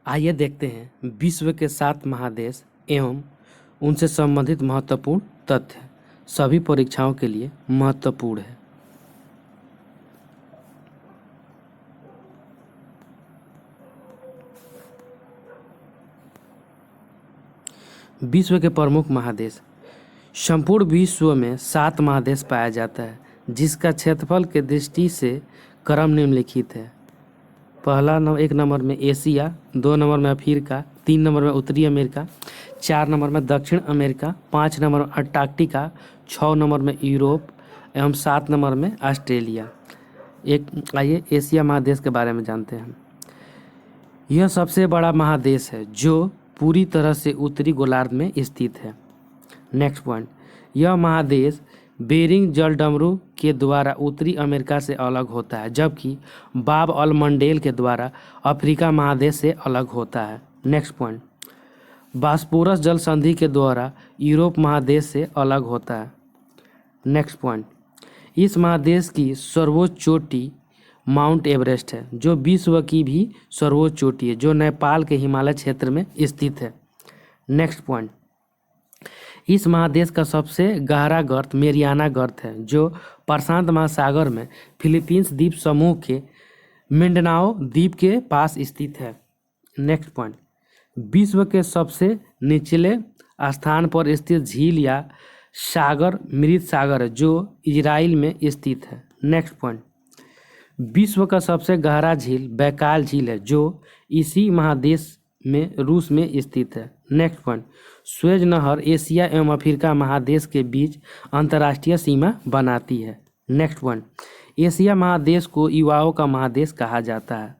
आइए देखते हैं विश्व के 7 महादेश एवं उनसे संबंधित महत्वपूर्ण तथ्य सभी परीक्षाओं के लिए महत्वपूर्ण है। विश्व के प्रमुख महादेश। संपूर्ण विश्व में 7 महादेश पाया जाता है, जिसका क्षेत्रफल के दृष्टि से क्रम निम्नलिखित है। एक नंबर में एशिया, 2 नंबर में अफ्रीका, 3 नंबर में उत्तरी अमेरिका, 4 नंबर में दक्षिण अमेरिका, 5 नंबर में अंटार्कटिका, 6 नंबर में यूरोप एवं 7 नंबर में ऑस्ट्रेलिया। आइए एशिया महादेश के बारे में जानते हैं। यह सबसे बड़ा महादेश है जो पूरी तरह से उत्तरी गोलार्ध में स्थित है। नेक्स्ट पॉइंट, यह महादेश बेरिंग जलडमरू के द्वारा उत्तरी अमेरिका से अलग होता है, जबकि बाब अल मंडेल के द्वारा अफ्रीका महादेश से अलग होता है। नेक्स्ट पॉइंट, बास्पोरस जल संधि के द्वारा यूरोप महादेश से अलग होता है। नेक्स्ट पॉइंट, इस महादेश की सर्वोच्च चोटी माउंट एवरेस्ट है, जो विश्व की भी सर्वोच्च चोटी है, जो नेपाल के हिमालय क्षेत्र में स्थित है। नेक्स्ट पॉइंट, इस महादेश का सबसे गहरा गर्त मेरियाना गर्त है, जो प्रशांत महासागर में फिलीपींस द्वीप समूह के मिंडनाओ द्वीप के पास स्थित है। नेक्स्ट पॉइंट, विश्व के सबसे निचले स्थान पर स्थित झील या सागर मृत सागर है, जो इजराइल में स्थित है। नेक्स्ट पॉइंट, विश्व का सबसे गहरा झील बैकाल झील है, जो इसी महादेश में रूस में स्थित है। नेक्स्ट पॉइंट, स्वेज नहर एशिया एवं अफ्रीका महादेश के बीच अंतर्राष्ट्रीय सीमा बनाती है। नेक्स्ट पॉइंट, एशिया महादेश को युवाओं का महादेश कहा जाता है।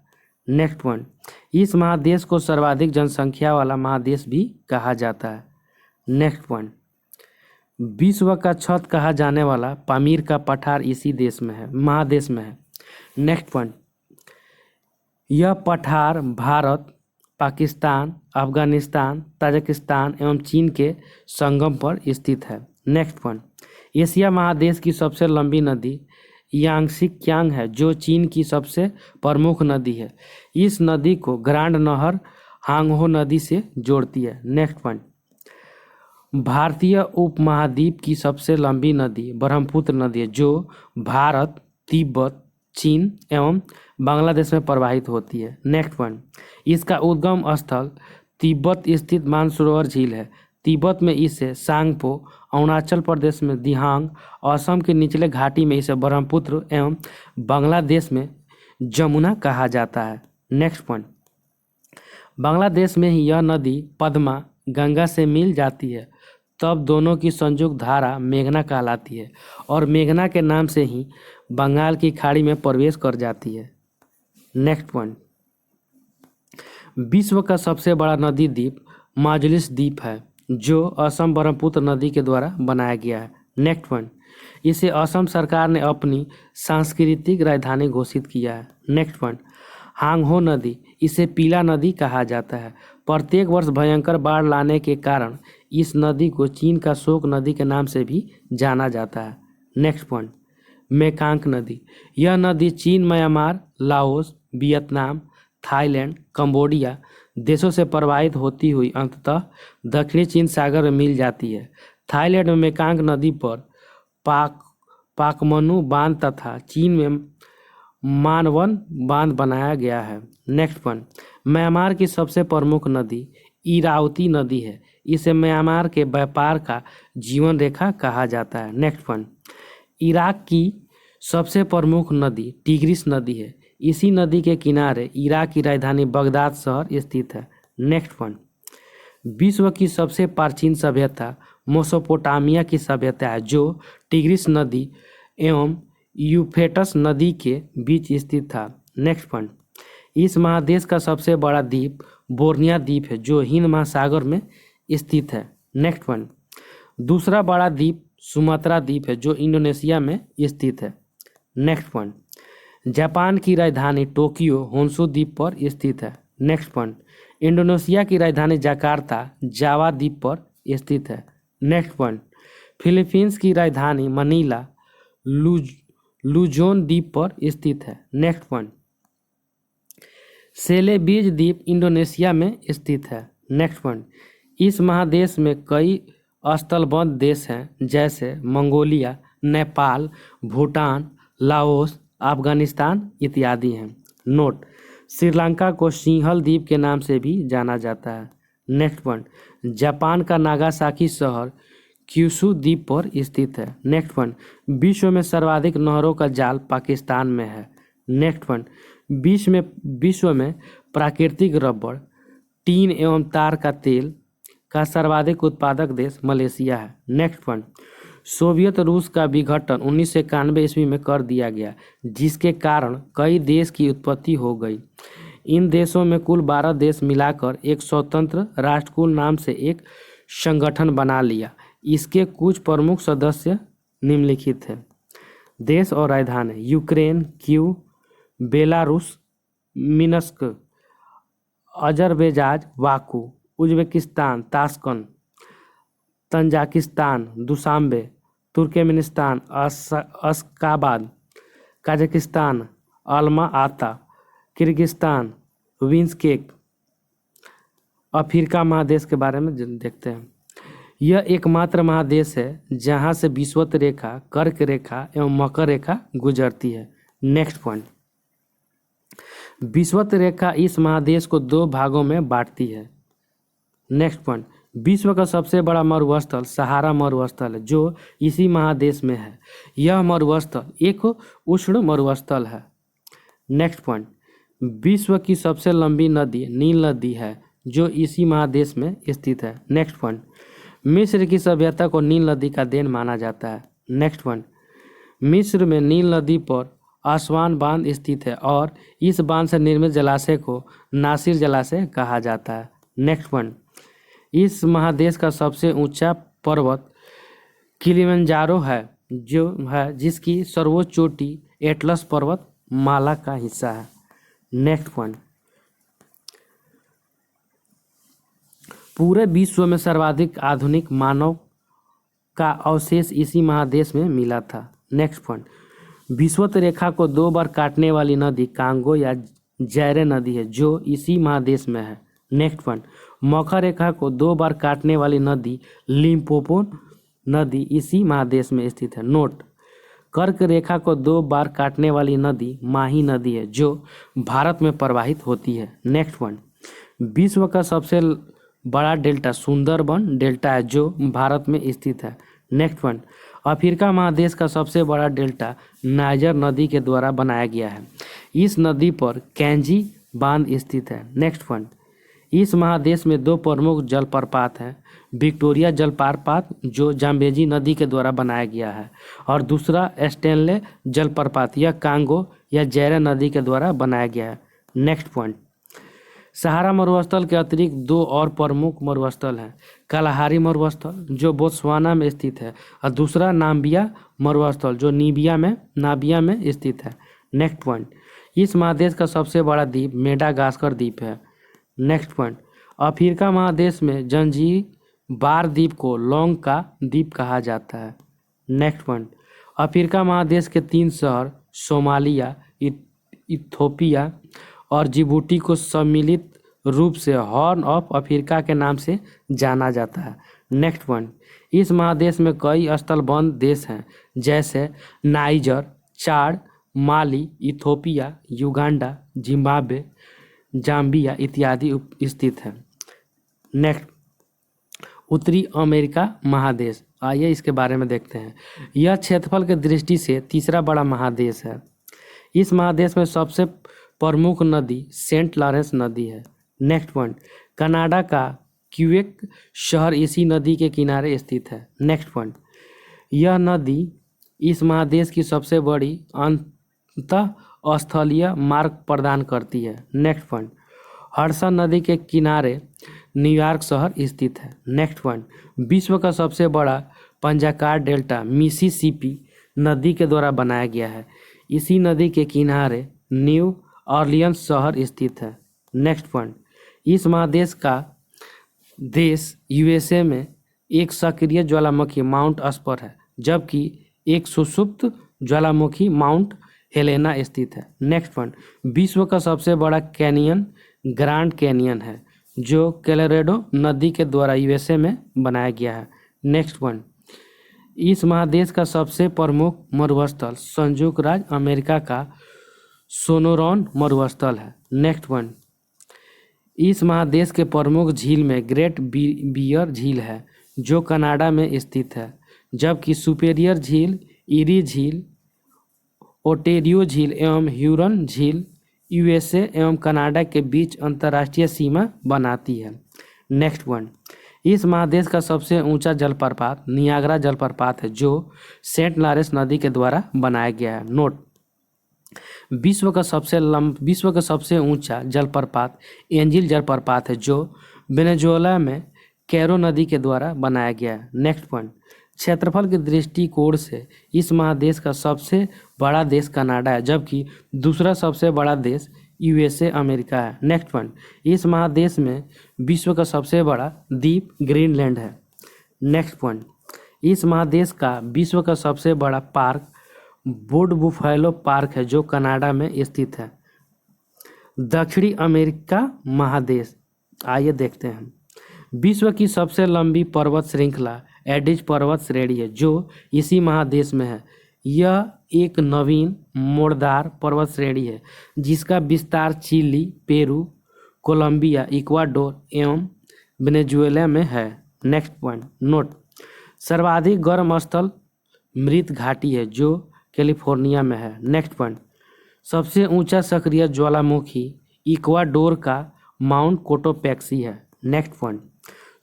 नेक्स्ट पॉइंट, इस महादेश को सर्वाधिक जनसंख्या वाला महादेश भी कहा जाता है। नेक्स्ट पॉइंट, विश्व का छत कहा जाने वाला पामीर का पठार इसी देश में है, महादेश में है। नेक्स्ट पॉइंट, यह पठार भारत, पाकिस्तान, अफगानिस्तान, ताजिकिस्तान एवं चीन के संगम पर स्थित है। नेक्स्ट पॉइंट, एशिया महादेश की सबसे लंबी नदी यांगसी कियांग है, जो चीन की सबसे प्रमुख नदी है। इस नदी को ग्रांड नहर हांगहो नदी से जोड़ती है। नेक्स्ट पॉइंट, भारतीय उपमहाद्वीप की सबसे लंबी नदी ब्रह्मपुत्र नदी है, जो भारत, तिब्बत, चीन एवं बांग्लादेश में प्रवाहित होती है। नेक्स्ट पॉइंट, इसका उद्गम स्थल तिब्बत स्थित मानसरोवर झील है। तिब्बत में इसे सांगपो, अरुणाचल प्रदेश में दिहांग, असम के निचले घाटी में इसे ब्रह्मपुत्र एवं बांग्लादेश में जमुना कहा जाता है। नेक्स्ट पॉइंट, बांग्लादेश में ही यह नदी पद्मा गंगा से मिल जाती है, तब दोनों की संयुक्त धारा मेघना कहलाती है और मेघना के नाम से ही बंगाल की खाड़ी में प्रवेश कर जाती है। नेक्स्ट पॉइंट, विश्व का सबसे बड़ा नदी द्वीप माजुलिस द्वीप है, जो असम ब्रह्मपुत्र नदी के द्वारा बनाया गया है। नेक्स्ट पॉइंट, इसे असम सरकार ने अपनी सांस्कृतिक राजधानी घोषित किया है। नेक्स्ट पॉइंट, हांगहो नदी, इसे पीला नदी कहा जाता है। प्रत्येक वर्ष भयंकर बाढ़ लाने के कारण इस नदी को चीन का शोक नदी के नाम से भी जाना जाता है। नेक्स्ट पॉइंट, मेकांग नदी, यह नदी चीन, Myanmar, Laos, Vietnam, Thailand, Cambodia देशों से प्रवाहित होती हुई अंततः दक्षिणी चीन सागर में मिल जाती है। थाईलैंड में मेकांग नदी पर पाकमनु बांध तथा चीन में मानवन बांध बनाया गया है। नेक्स्ट पॉइंट, म्यांमार की सबसे प्रमुख नदी इरावती नदी है। इसे म्यांमार के व्यापार का जीवन रेखा कहा जाता है। नेक्स्ट पॉइंट, इराक की सबसे प्रमुख नदी टिग्रिस नदी है। इसी नदी के किनारे इराक की राजधानी बगदाद शहर स्थित है। नेक्स्ट पॉइंट, विश्व की सबसे प्राचीन सभ्यता मेसोपोटामिया की सभ्यता है, जो टिग्रिस नदी एवं यूफ्रेटस नदी के बीच स्थित था। नेक्स्ट पॉइंट, इस महादेश का सबसे बड़ा द्वीप बोर्निया द्वीप है, जो हिंद महासागर में स्थित है। नेक्स्ट पॉइंट, दूसरा बड़ा द्वीप सुमात्रा द्वीप है, जो इंडोनेशिया में स्थित है। नेक्स्ट पॉइंट, जापान की राजधानी टोक्यो होन्शु द्वीप पर स्थित है। नेक्स्ट पॉइंट, इंडोनेशिया की राजधानी जकार्ता जावा द्वीप पर स्थित है। नेक्स्ट पॉइंट, फिलीपींस की राजधानी मनीला लुजोन द्वीप पर स्थित है। नेक्स्ट पॉइंट, सेलेबीज द्वीप इंडोनेशिया में स्थित है। नेक्स्ट पॉइंट, इस महादेश में कई स्थलबद्ध देश हैं जैसे मंगोलिया, नेपाल, भूटान, लाओस, अफगानिस्तान इत्यादि हैं। नोट, श्रीलंका को सिंहल द्वीप के नाम से भी जाना जाता है। नेक्स्ट पॉइंट, जापान का नागासाकी शहर क्यूशू द्वीप पर स्थित है। नेक्स्ट पॉइंट, विश्व में सर्वाधिक नहरों का जाल पाकिस्तान में है। नेक्स्ट पॉइंट, विश्व में प्राकृतिक रबड़, टीन एवं तार का तेल का सर्वाधिक उत्पादक देश मलेशिया है। नेक्स्ट पॉइंट, सोवियत रूस का विघटन 1991 ईस्वी में कर दिया गया, जिसके कारण कई देश की उत्पत्ति हो गई। इन देशों में कुल 12 देश मिलाकर एक स्वतंत्र राष्ट्रकुल नाम से एक संगठन बना लिया। इसके कुछ प्रमुख सदस्य निम्नलिखित हैं। देश और राजधानी: Ukraine, Kiev, Belarus, Minsk, Azerbaijan, Baku, Uzbekistan, Tashkent, Tajikistan, Dushanbe, Turkmenistan, Ashgabat, Kazakhstan, Alma Ata, Kyrgyzstan, Bishkek. Africa महादेश के बारे में देखते हैं। यह एकमात्र महादेश है जहां से विषुवत रेखा, कर्क रेखा एवं मकर रेखा गुजरती है। नेक्स्ट पॉइंट, विषुवत रेखा इस महादेश को 2 भागों में बांटती है। नेक्स्ट पॉइंट, विश्व का सबसे बड़ा मरुस्थल सहारा मरुस्थल है जो इसी महादेश में है। यह मरुस्थल एक उष्ण मरुस्थल है। नेक्स्ट पॉइंट, विश्व की सबसे लंबी नदी नील नदी है जो इसी महादेश में स्थित है। नेक्स्ट पॉइंट, मिस्र की सभ्यता को नील नदी का देन माना जाता है। नेक्स्ट पॉइंट, मिस्र में नील नदी पर आसवान बांध स्थित है और इस बांध से निर्मित जलाशय को नासिर जलाशय कहा जाता है। नेक्स्ट पॉइंट, इस महादेश का सबसे ऊंचा पर्वत किलिमंजारो है जो है जिसकी सर्वोच्च चोटी एटलस पर्वत माला का हिस्सा है। नेक्स्ट पॉइंट, पूरे विश्व में सर्वाधिक आधुनिक मानव का अवशेष इसी महादेश में मिला था। नेक्स्ट पॉइंट, विषुवत रेखा को 2 बार काटने वाली नदी कांगो या जैरे नदी है जो इसी महादेश में है। नेक्स्ट पॉइंट, मकर रेखा को 2 बार काटने वाली नदी लिम्पोपो नदी इसी महादेश में स्थित है। नोट, कर्क रेखा को 2 बार काटने वाली नदी माही नदी है जो भारत में प्रवाहित होती है। नेक्स्ट पॉइंट, विश्व का सबसे बड़ा डेल्टा सुंदरबन डेल्टा है जो भारत में स्थित है। नेक्स्ट पॉइंट, अफ्रीका महादेश का सबसे बड़ा डेल्टा नाइजर नदी के द्वारा बनाया गया है। इस नदी पर कैंजी बांध स्थित है। नेक्स्ट पॉइंट, इस महादेश में 2 प्रमुख जलप्रपात हैं। विक्टोरिया जलप्रपात जो जाम्बेजी नदी के द्वारा बनाया गया है और दूसरा स्टेनले जलप्रपात यह कांगो या जैरे नदी के द्वारा बनाया गया है। नेक्स्ट पॉइंट, सहारा मरुस्थल के अतिरिक्त 2 और प्रमुख मरुस्थल हैं। कालाहारी मरुस्थल जो बोत्सवाना में स्थित है और दूसरा नाम्बिया मरुस्थल जो नाबिया में स्थित है। नेक्स्ट पॉइंट, इस महादेश का सबसे बड़ा द्वीप मेडागास्कर द्वीप है। नेक्स्ट पॉइंट, अफ्रीका महादेश में जंजीबार द्वीप को लौंग का द्वीप कहा जाता है। नेक्स्ट पॉइंट, अफ्रीका महादेश के 3 शहर सोमालिया, इथियोपिया और जिबूटी को सम्मिलित रूप से हॉर्न ऑफ अफ्रीका के नाम से जाना जाता है। नेक्स्ट पॉइंट, इस महादेश में कई स्थलबद्ध देश हैं जैसे नाइजर, चाड, माली, इथियोपिया, युगांडा, जिम्बाब्वे, जाम्बिया इत्यादि स्थित हैं। नेक्स्ट, उत्तरी अमेरिका महादेश, आइए इसके बारे में देखते हैं। यह क्षेत्रफल की दृष्टि से तीसरा बड़ा महादेश है। इस महादेश में सबसे प्रमुख नदी सेंट लॉरेंस नदी है। नेक्स्ट पॉइंट, कनाडा का क्यूबेक शहर इसी नदी के किनारे स्थित है। नेक्स्ट पॉइंट, यह नदी इस महादेश की सबसे बड़ी अंतःस्थलीय मार्ग प्रदान करती है। नेक्स्ट पॉइंट, हडसन नदी के किनारे न्यूयॉर्क शहर स्थित है। नेक्स्ट पॉइंट, विश्व का सबसे बड़ा पंजाकार डेल्टा मिसिसिपी नदी के द्वारा बनाया गया है। इसी नदी के किनारे न्यू ऑरलियंस शहर स्थित है। नेक्स्ट पॉइंट, इस महादेश का देश यूएसए में एक सक्रिय ज्वालामुखी माउंट अस्पर है जबकि एक सुषुप्त ज्वालामुखी माउंट हेलेना स्थित है। नेक्स्ट पॉइंट, विश्व का सबसे बड़ा कैनियन ग्रैंड कैनियन है जो कोलोराडो नदी के द्वारा यूएसए में बनाया गया है। नेक्स्ट पॉइंट, इस महादेश का सबसे प्रमुख मरुस्थल संयुक्त राज्य अमेरिका का सोनोरॉन मरुस्थल है। नेक्स्ट पॉइंट, इस महादेश के प्रमुख झील में ग्रेट बियर झील है जो कनाडा में स्थित है, जबकि सुपेरियर झील, इरी झील, ओटेरियो झील एवं ह्यूरन झील यूएसए एवं कनाडा के बीच अंतर्राष्ट्रीय सीमा बनाती है। नेक्स्ट पॉइंट, इस महादेश का सबसे ऊंचा जलप्रपात नियाग्रा जलप्रपात है जो सेंट लॉरेंस नदी के द्वारा बनाया गया है। नोट, विश्व का सबसे ऊंचा जलप्रपात एंजिल जलप्रपात है जो वेनेजुएला में कैरो नदी के द्वारा बनाया गया है। नेक्स्ट पॉइंट, क्षेत्रफल के दृष्टिकोण से इस महादेश का सबसे बड़ा देश कनाडा है, जबकि दूसरा सबसे बड़ा देश यूएसए अमेरिका है। नेक्स्ट पॉइंट, इस महादेश में विश्व का सबसे बड़ा द्वीप ग्रीनलैंड है। नेक्स्ट पॉइंट, इस महादेश का विश्व का सबसे बड़ा पार्क बोर्ड बुफेलो पार्क है जो कनाडा में स्थित है। दक्षिणी अमेरिका महादेश, आइए देखते हैं। विश्व की सबसे लंबी पर्वत श्रृंखला एडिज पर्वत श्रेणी है जो इसी महादेश में है। यह एक नवीन मोड़दार पर्वत श्रेणी है जिसका विस्तार चिली, पेरू, कोलंबिया, इक्वाडोर एवं वेनेजुएला में है। नेक्स्ट पॉइंट, नोट, सर्वाधिक गर्म स्थल मृत घाटी है जो कैलिफोर्निया में है। नेक्स्ट पॉइंट, सबसे ऊंचा सक्रिय ज्वालामुखी इक्वाडोर का माउंट कोटोपैक्सी है। नेक्स्ट पॉइंट,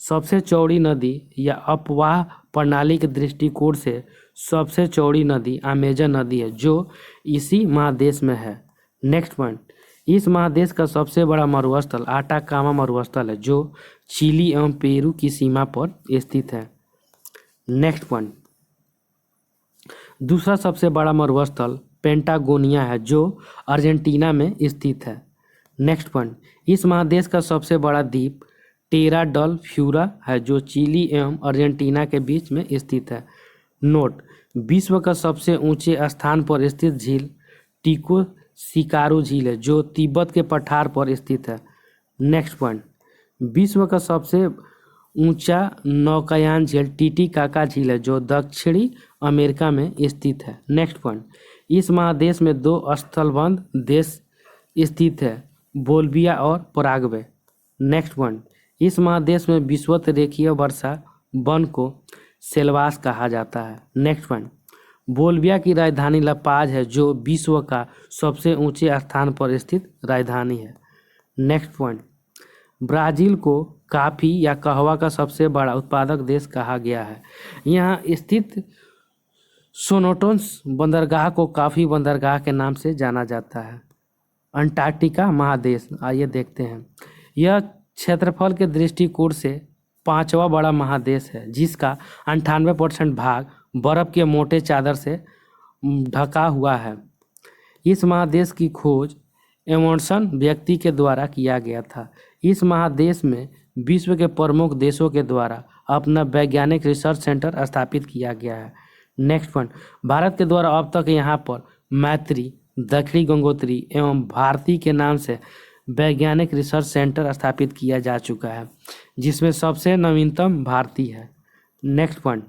सबसे चौड़ी नदी या अपवाह प्रणाली के दृष्टिकोण से सबसे चौड़ी नदी अमेजन नदी है जो इसी महादेश में है। नेक्स्ट पॉइंट, इस महादेश का सबसे बड़ा मरुस्थल आटाकामा मरुस्थल है जो चिली एवं पेरू की सीमा पर स्थित है। नेक्स्ट पॉइंट, दूसरा सबसे बड़ा मरुस्थल पेंटागोनिया है जो अर्जेंटीना में स्थित है। नेक्स्ट पॉइंट, इस महादेश का सबसे बड़ा द्वीप टेरा डल फ्यूरा है जो चिली एवं अर्जेंटीना के बीच में स्थित है। नोट, विश्व का सबसे ऊंचे स्थान पर स्थित झील टीको सिकारू झील है जो तिब्बत के पठार पर स्थित है। नेक्स्ट पॉइंट, विश्व का सबसे ऊंचा नौकायान झील टीटीकाका झील है जो दक्षिणी अमेरिका में स्थित है। नेक्स्ट पॉइंट, इस महादेश में दो स्थलबंध देश स्थित है, बोल्विया और पराग्वे। नेक्स्ट पॉइंट, इस महादेश में विषुवत रेखीय वर्षा वन को सेल्वास कहा जाता है। नेक्स्ट पॉइंट, बोल्विया की राजधानी लापाज है जो विश्व का सबसे ऊंचे स्थान पर स्थित राजधानी है। नेक्स्ट पॉइंट, ब्राजील को कॉफी या कहवा का सबसे बड़ा उत्पादक देश कहा गया है। यहाँ स्थित सोनोटोस बंदरगाह को कॉफी बंदरगाह के नाम से जाना जाता है। अंटार्कटिका महादेश, आइए देखते हैं। यह क्षेत्रफल के दृष्टिकोण से पांचवा बड़ा महादेश है जिसका 98% भाग बर्फ के मोटे चादर से ढका हुआ है। इस महादेश की खोज एमंडसन व्यक्ति के द्वारा किया गया था। इस महादेश में विश्व के प्रमुख देशों के द्वारा अपना वैज्ञानिक रिसर्च सेंटर स्थापित किया गया है। नेक्स्ट पॉइंट, भारत के द्वारा अब तक यहाँ पर मैत्री, दक्षिणी गंगोत्री एवं भारती के नाम से वैज्ञानिक रिसर्च सेंटर स्थापित किया जा चुका है जिसमें सबसे नवीनतम भारती है। नेक्स्ट पॉइंट,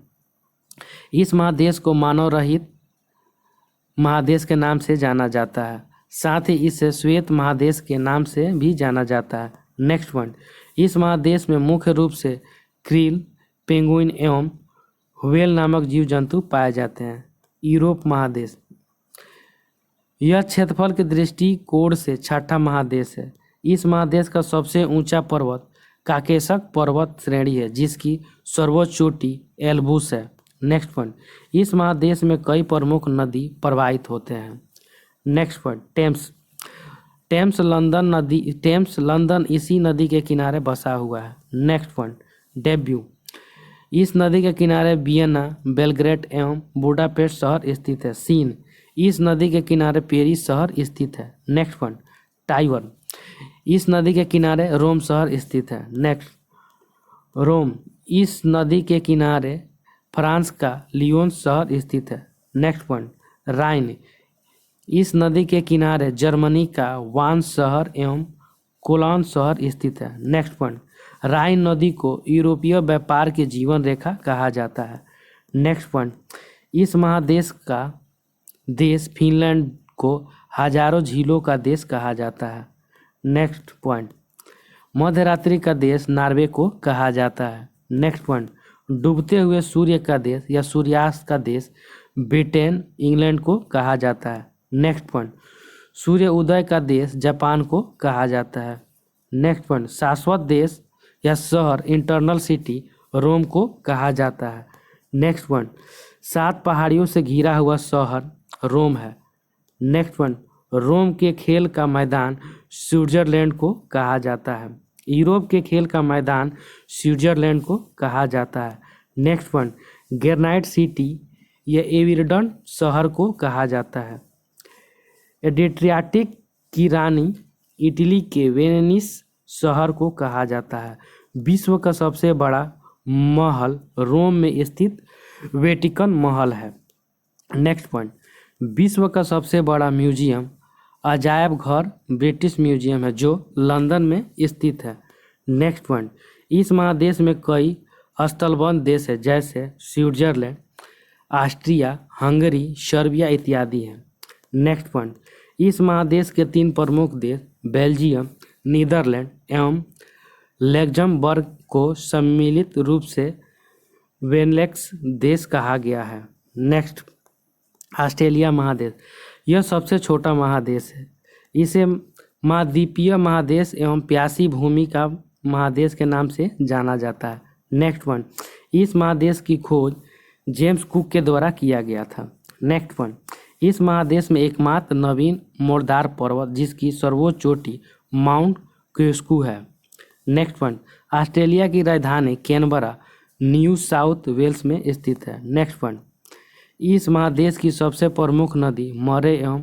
इस महादेश को मानव रहित महादेश के नाम से जाना जाता है, साथ ही इसे श्वेत महादेश के नाम से भी जाना जाता है। नेक्स्ट पॉइंट, इस महादेश में मुख्य रूप से क्रील, पेंगुइन एवं व्हेल नामक जीव जंतु पाए जाते हैं। यूरोप महादेश, यह क्षेत्रफल के दृष्टिकोण से छठा महादेश है। इस महादेश का सबसे ऊंचा पर्वत काकेशस पर्वत श्रेणी है जिसकी सर्वोच्च चोटी एल्ब्रूस है। नेक्स्ट पॉइंट, इस महादेश में कई प्रमुख नदी प्रवाहित होते हैं। नेक्स्ट पॉइंट, टेम्स लंदन इसी नदी के किनारे बसा हुआ है। नेक्स्ट पॉइंट, डेब्यू, इस नदी के किनारे वियना, बेलग्रेड एवं बुडापेस्ट शहर स्थित है। सीन, इस नदी के किनारे पेरिस शहर स्थित है। नेक्स्ट पॉइंट, टाइवर, इस नदी के किनारे रोम शहर स्थित है। नेक्स्ट, रोम, इस नदी के किनारे फ्रांस का लियोन शहर स्थित है। नेक्स्ट पॉइंट, राइन, इस नदी के किनारे जर्मनी का वान शहर एवं कोलोन शहर स्थित है। नेक्स्ट पॉइंट, राइन नदी को यूरोपीय व्यापार की जीवन रेखा कहा जाता है। नेक्स्ट पॉइंट, इस महादेश का देश फिनलैंड को हजारों झीलों का देश कहा जाता है। नेक्स्ट पॉइंट, मध्य रात्रि का देश नॉर्वे को कहा जाता है। नेक्स्ट पॉइंट, डूबते हुए सूर्य का देश या सूर्यास्त का देश ब्रिटेन इंग्लैंड को कहा जाता है। नेक्स्ट पॉइंट, सूर्य उदय का देश जापान को कहा जाता है। नेक्स्ट पॉइंट, शाश्वत देश या शहर इंटरनल सिटी रोम को कहा जाता है। नेक्स्ट पॉइंट, 7 पहाड़ियों से घिरा हुआ शहर रोम है। नेक्स्ट पॉइंट, रोम के खेल का मैदान स्विट्जरलैंड को कहा जाता है। यूरोप के खेल का मैदान स्विट्जरलैंड को कहा जाता है। नेक्स्ट पॉइंट, ग्रेनाइट सिटी या एविरडन शहर को कहा जाता है। एड्रियाटिक की रानी इटली के वेनिस शहर को कहा जाता है। विश्व का सबसे बड़ा महल रोम में स्थित वेटिकन महल है। नेक्स्ट पॉइंट, विश्व का सबसे बड़ा म्यूजियम अजायब घर ब्रिटिश म्यूजियम है जो लंदन में स्थित है। नेक्स्ट पॉइंट, इस महादेश में कई स्थलबंद देश है जैसे स्विट्जरलैंड, ऑस्ट्रिया, हंगरी, सर्बिया इत्यादि हैं। नेक्स्ट पॉइंट, इस महादेश के 3 प्रमुख देश बेल्जियम, नीदरलैंड एवं लग्जमबर्ग को सम्मिलित रूप से बेनेलक्स देश कहा गया है। नेक्स्ट, ऑस्ट्रेलिया महादेश, यह सबसे छोटा महादेश है। इसे महाद्वीपीय महादेश एवं प्यासी भूमि का महादेश के नाम से जाना जाता है। नेक्स्ट पॉइंट, इस महादेश की खोज जेम्स कुक के द्वारा किया गया था। नेक्स्ट पॉइंट, इस महादेश में एकमात्र नवीन मोरदार पर्वत जिसकी सर्वोच्च चोटी माउंट क्वेस्कू है। नेक्स्ट पॉइंट, ऑस्ट्रेलिया की राजधानी कैनबरा न्यू साउथ वेल्स में स्थित है। नेक्स्ट पॉइंट, इस महादेश की सबसे प्रमुख नदी मरे एवं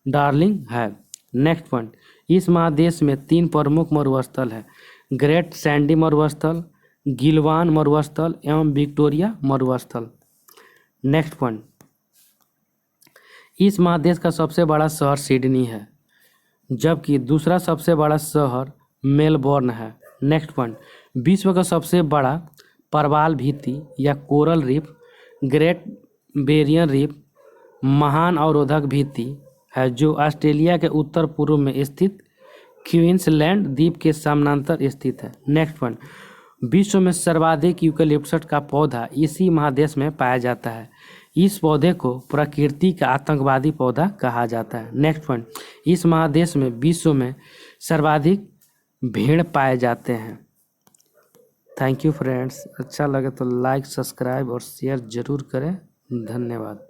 डार्लिंग है। नेक्स्ट पॉइंट, इस महादेश में 3 प्रमुख मरुस्थल है, ग्रेट सैंडी मरुस्थल, गिलवान मरुस्थल एवं विक्टोरिया मरुस्थल। नेक्स्ट पॉइंट, इस महादेश का सबसे बड़ा शहर सिडनी है जबकि दूसरा सबसे बड़ा शहर मेलबोर्न है। नेक्स्ट पॉइंट, विश्व का सबसे बड़ा प्रवाल भित्ति या coral reef great barrier reef महान अवरोधक भित्ति है जो ऑस्ट्रेलिया के उत्तर पूर्व में स्थित क्वींसलैंड द्वीप के समानांतर स्थित है। नेक्स्ट पॉइंट, विश्व में सर्वाधिक यूकेलिप्टस का पौधा इसी महादेश में पाया जाता है। इस पौधे को प्रकृति का आतंकवादी पौधा कहा जाता है। नेक्स्ट पॉइंट, इस महादेश में विश्व में सर्वाधिक भेड़ पाए जाते हैं। थैंक यू फ्रेंड्स, अच्छा लगे तो लाइक, सब्सक्राइब और शेयर जरूर करें। धन्यवाद।